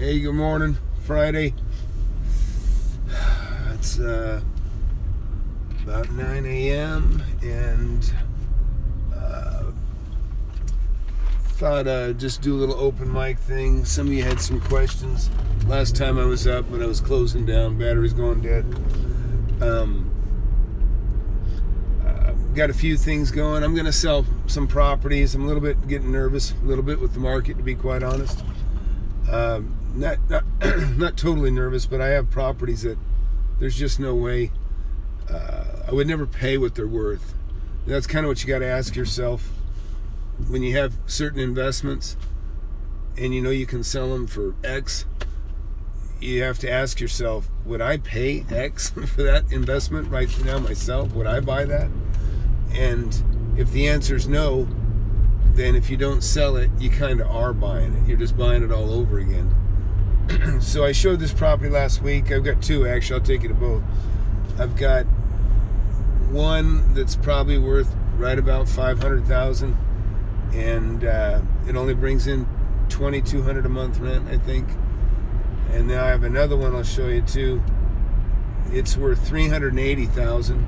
Hey, good morning. Friday. It's about 9 a.m. and thought I'd just do a little open mic thing. Some of you had some questions. Last time I was up, but I was closing down. Battery's going dead. Got a few things going. I'm going to sell some properties. I'm a little bit getting nervous, a little bit with the market, to be quite honest. Not totally nervous, but I have properties that there's just no way I would never pay what they're worth. And that's kind of what you got to ask yourself when you have certain investments and you know you can sell them for X. You have to ask yourself, would I pay X for that investment right now myself? Would I buy that? And if the answer is no, then if you don't sell it, you kind of are buying it. You're just buying it all over again. So I showed this property last week. I've got two, actually. I'll take you to both. I've got one that's probably worth right about $500,000, and it only brings in $2,200 a month rent, I think. And now I have another one I'll show you too. It's worth $380,000.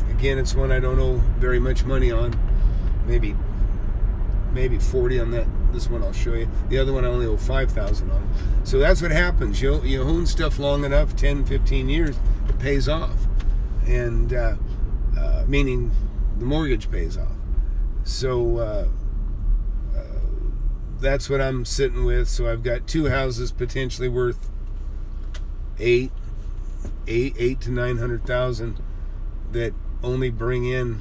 Again, it's one I don't owe very much money on. Maybe 40 on that. This one I'll show you. The other one I only owe $5,000 on. So that's what happens. You own stuff long enough, 10, 15 years, it pays off. And meaning the mortgage pays off. So that's what I'm sitting with. So I've got two houses potentially worth $800,000 to $900,000 that only bring in,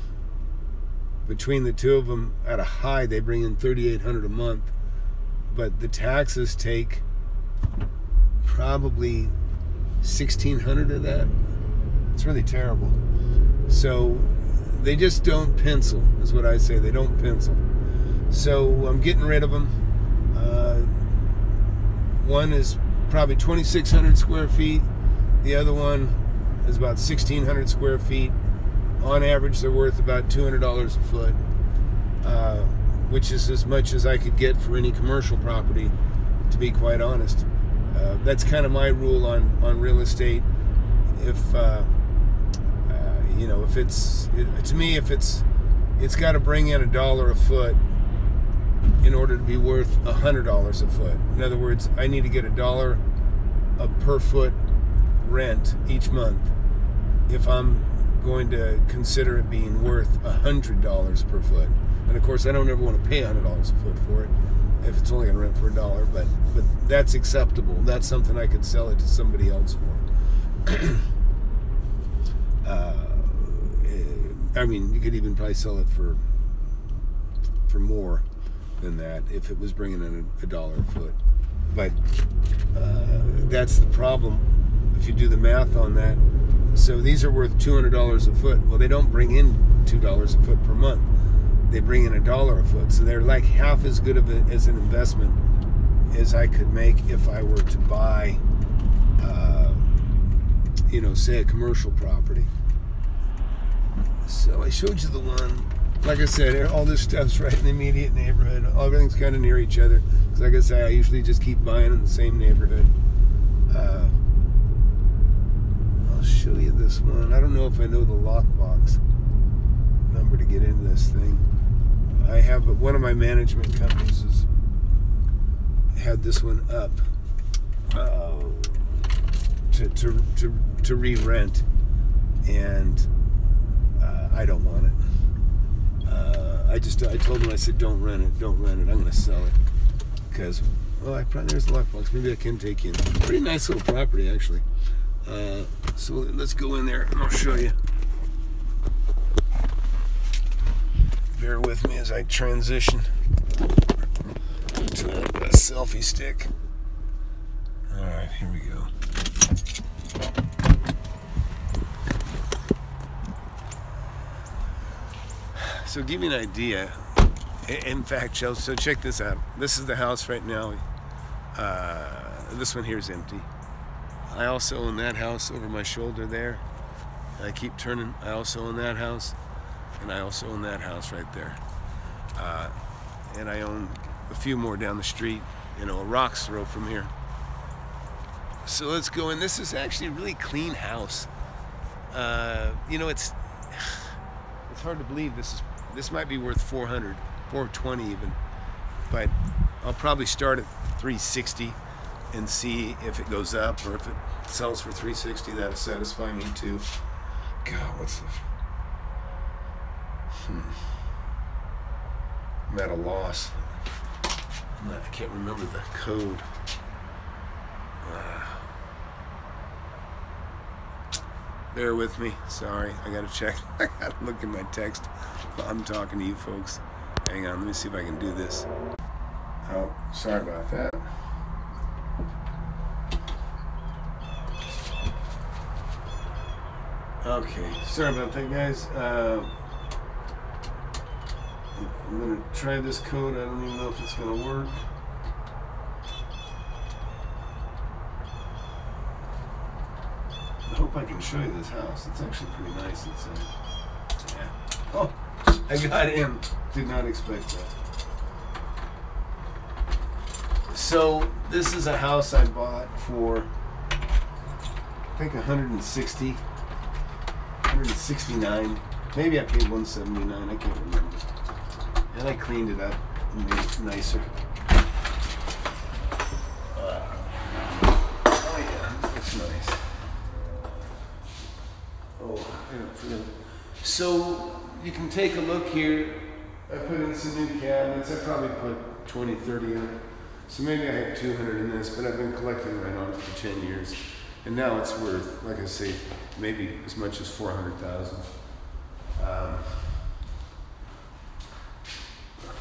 between the two of them, at a high, they bring in $3,800 a month, but the taxes take probably $1,600 of that. It's really terrible. So they just don't pencil, is what I say. They don't pencil. So I'm getting rid of them. One is probably 2,600 square feet. The other one is about 1,600 square feet. On average, they're worth about $200 a foot, which is as much as I could get for any commercial property, to be quite honest. That's kind of my rule on real estate. If if it's got to bring in $1 a foot in order to be worth $100 a foot. In other words, I need to get $1 per foot rent each month if I'm going to consider it being worth $100 per foot. And of course, I don't ever want to pay $100 a foot for it if it's only going to rent for $1, but that's acceptable. That's something I could sell it to somebody else for. I mean, you could even probably sell it for more than that if it was bringing in $1 a foot. But that's the problem if you do the math on that. So these are worth $200 a foot. Well, they don't bring in $2 a foot per month. They bring in $1 a foot. So they're like half as good of as an investment as I could make if I were to buy, say a commercial property. So I showed you the one. Like I said, all this stuff's right in the immediate neighborhood. Everything's kind of near each other. Because like I say, I usually just keep buying in the same neighborhood. I'll show you this one. I don't know if I know the lockbox number to get into this thing. I have one of my management companies has had this one up to re-rent, and I don't want it. I told them, I said, don't rent it. I'm going to sell it because there's the lockbox. Maybe I can take you in. Pretty nice little property, actually. So let's go in there and I'll show you. Bear with me as I transition to a selfie stick. Alright, here we go. So give me an idea. In fact, so check this out. This is the house right now. This one here is empty. I also own that house over my shoulder there. I keep turning. I also own that house, and I also own that house right there. And I own a few more down the street, a rock's throw from here. So let's go in. This is actually a really clean house. You know, it's hard to believe this might be worth 400, 420 even, but I'll probably start at 360 and see if it goes up, or if it sells for 360, that'll satisfy me too. God, what's the? I'm at a loss. I can't remember the code. Bear with me. Sorry, I gotta check. I gotta look at my text while I'm talking to you folks. Hang on, let me see if I can do this. Oh, sorry about that. Okay, sorry about that, guys. I'm gonna try this code. I don't even know if it's gonna work. I hope I can show you this house. It's actually pretty nice inside. Yeah. Oh, I got in. Did not expect that. So this is a house I bought for, I think, 169. Maybe I paid 179. I can't remember. And I cleaned it up and made it nicer. Oh yeah, that's nice. Oh, I don't forget. So you can take a look here. I put in some new cabinets. I probably put 20, 30 in it. So maybe I have 200 in this, but I've been collecting right on it for 10 years. And now it's worth, like I say, maybe as much as 400,000.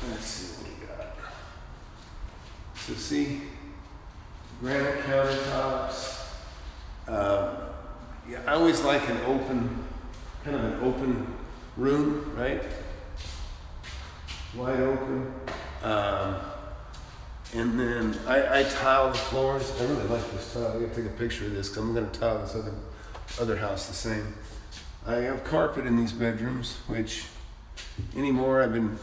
Let's see what we got. So see, granite countertops. Yeah, I always like an open, kind of an open room, right? Wide open. And then I tile the floors. I really like this tile. I'm gonna take a picture of this because I'm gonna tile this other house the same. I have carpet in these bedrooms, which anymore I've been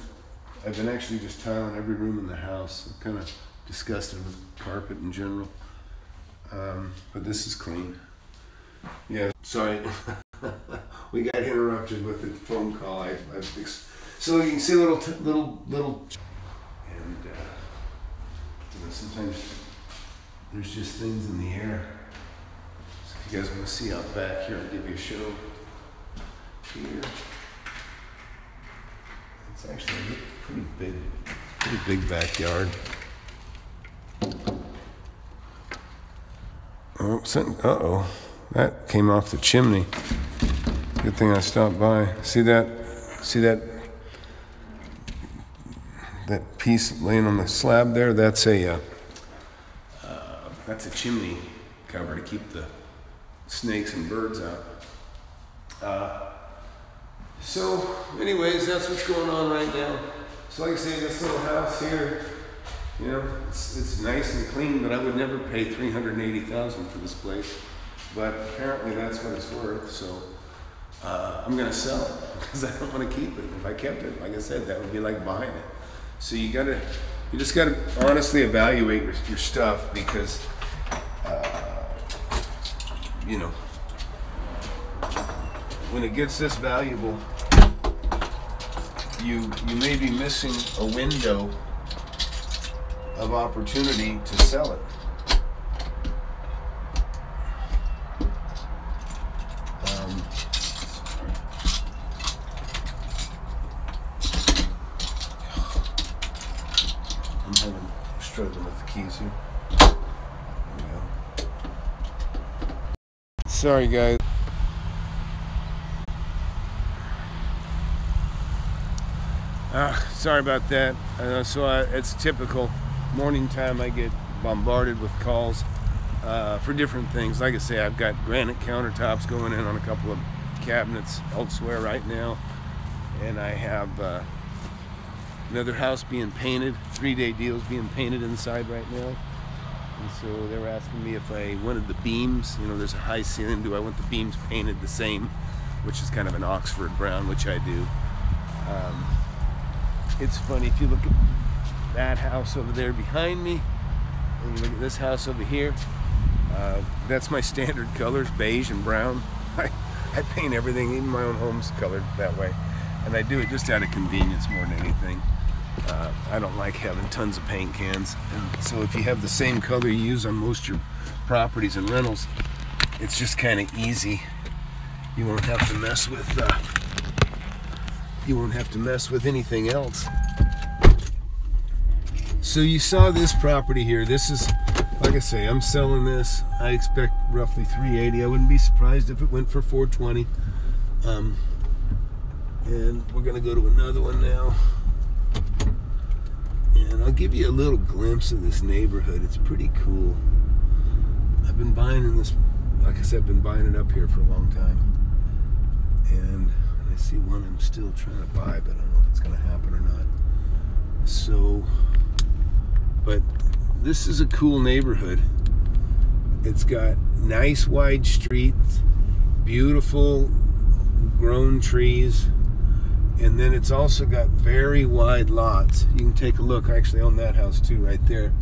actually just tiling every room in the house. I'm kind of disgusted with carpet in general. But this is clean. Yeah, sorry. We got interrupted with the phone call. So you can see little, and you know, sometimes there's just things in the air. So if you guys want to see out back here, I'll give you a show here. It's actually a pretty big backyard. Oh, uh-oh. That came off the chimney. Good thing I stopped by. See that piece laying on the slab there? That's a chimney cover to keep the snakes and birds out. So anyways, that's what's going on right now. So like I say, this little house here, you know, it's nice and clean, but I would never pay $380,000 for this place. But apparently that's what it's worth, so I'm gonna sell it because I don't want to keep it. If I kept it, like I said, that would be like buying it. So you just gotta honestly evaluate your stuff, because you know, when it gets this valuable, you may be missing a window of opportunity to sell it. I'm struggling with the keys here. There we go. Sorry, guys. Sorry about that. It's typical. Morning time, I get bombarded with calls for different things. Like I say, I've got granite countertops going in on a couple of cabinets elsewhere right now, and I have another house being painted. 3-day deals being painted inside right now. And so they were asking me if I wanted the beams. You know, there's a high ceiling. Do I want the beams painted the same, which is kind of an Oxford brown, which I do. It's funny, if you look at that house over there behind me, and you look at this house over here, That's my standard colors, beige and brown. I paint everything, even my own home's colored that way. And I do it just out of convenience more than anything. I don't like having tons of paint cans. And so if you have the same color you use on most of your properties and rentals, it's just kind of easy. You won't have to mess with anything else. So you saw this property here. This is, like I say, I'm selling this. I expect roughly $380. I wouldn't be surprised if it went for $420. And we're gonna go to another one now. And I'll give you a little glimpse of this neighborhood. It's pretty cool. I've been buying in this, like I said, I've been buying it up here for a long time. And I see one I'm still trying to buy, but I don't know if it's gonna happen or not. So, but this is a cool neighborhood. It's got nice wide streets, beautiful grown trees, and then it's also got very wide lots. You can take a look. I actually own that house too, right there.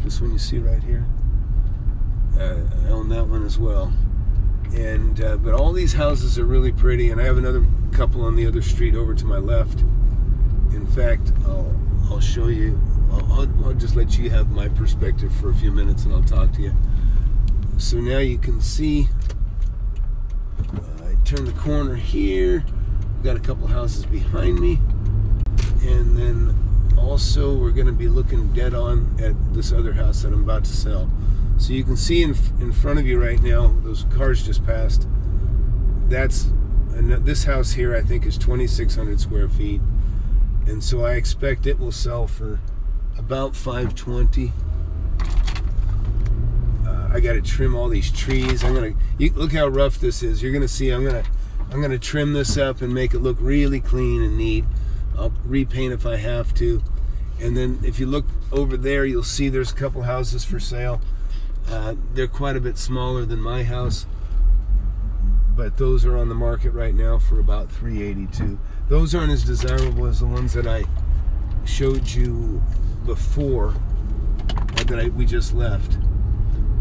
This one you see right here. I own that one as well. And but all these houses are really pretty, and I have another couple on the other street over to my left. In fact, I'll show you. I'll just let you have my perspective for a few minutes, and I'll talk to you. So now you can see. I turn the corner here. Got a couple houses behind me, and then also we're going to be looking dead on at this other house that I'm about to sell. So you can see in front of you right now, those cars just passed. This house here, I think, is 2,600 square feet, and so I expect it will sell for about $520. I got to trim all these trees. Look how rough this is. You're gonna see. I'm gonna trim this up and make it look really clean and neat. I'll repaint if I have to. And then if you look over there, you'll see there's a couple houses for sale. They're quite a bit smaller than my house, but those are on the market right now for about $382. Those aren't as desirable as the ones that I showed you before that we just left.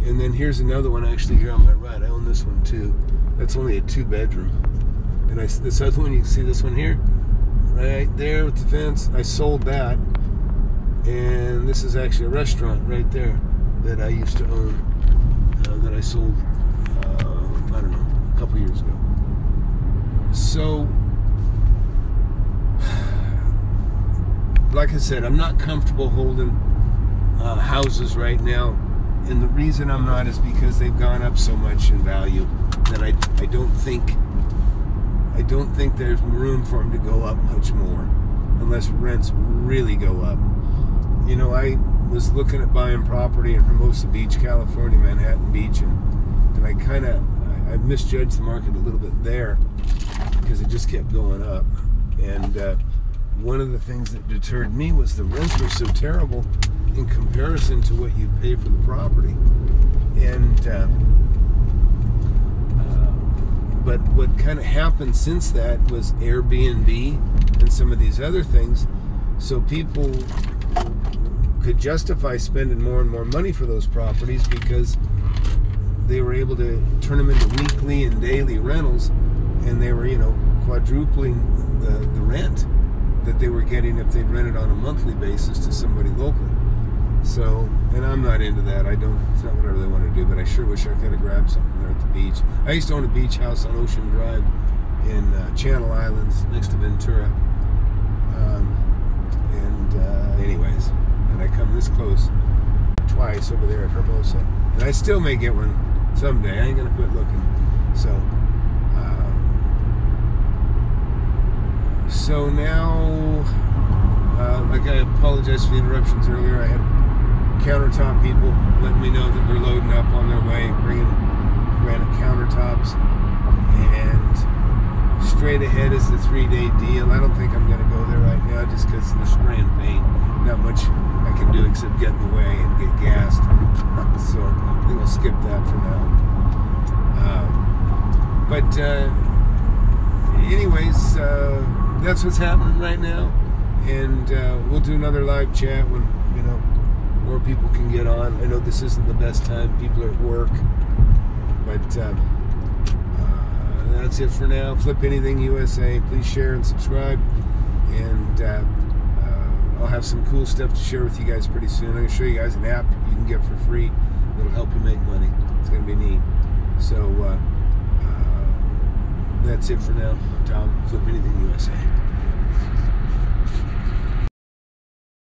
And then here's another one actually here on my right. I own this one too. That's only a 2-bedroom. And this other one, you can see this one here, right there with the fence. I sold that, and this is actually a restaurant right there that I used to own, that I sold, I don't know, a couple years ago. So, like I said, I'm not comfortable holding houses right now, and the reason I'm not is because they've gone up so much in value that I don't think there's room for them to go up much more unless rents really go up. You know, I was looking at buying property in Hermosa Beach, California, Manhattan Beach, and I misjudged the market a little bit there because it just kept going up. And one of the things that deterred me was the rents were so terrible in comparison to what you pay for the property. And but what kind of happened since that was Airbnb and some of these other things, so people could justify spending more and more money for those properties because they were able to turn them into weekly and daily rentals, and they were, you know, quadrupling the rent that they were getting if they'd rented on a monthly basis to somebody local. So, and I'm not into that. It's not what I really want to do, but I sure wish I could have grabbed something there at the beach. I used to own a beach house on Ocean Drive in Channel Islands next to Ventura. Anyways, and I come this close twice over there at Hermosa. And I still may get one someday. I ain't going to quit looking. So now, like I apologize for the interruptions earlier. I had countertop people letting me know that they're loading up on their way, bringing granite countertops, and straight ahead is the 3-day deal. I don't think I'm going to go there right now just because they're spraying paint. Not much I can do except get in the way and get gassed. So I think I'll skip that for now. Anyways, that's what's happening right now, and we'll do another live chat when more people can get on. I know this isn't the best time. People are at work. But that's it for now. Flip Anything USA. Please share and subscribe. And I'll have some cool stuff to share with you guys pretty soon. I'm going to show you guys an app you can get for free that'll help you make money. It's going to be neat. So that's it for now. Tom, Flip Anything USA.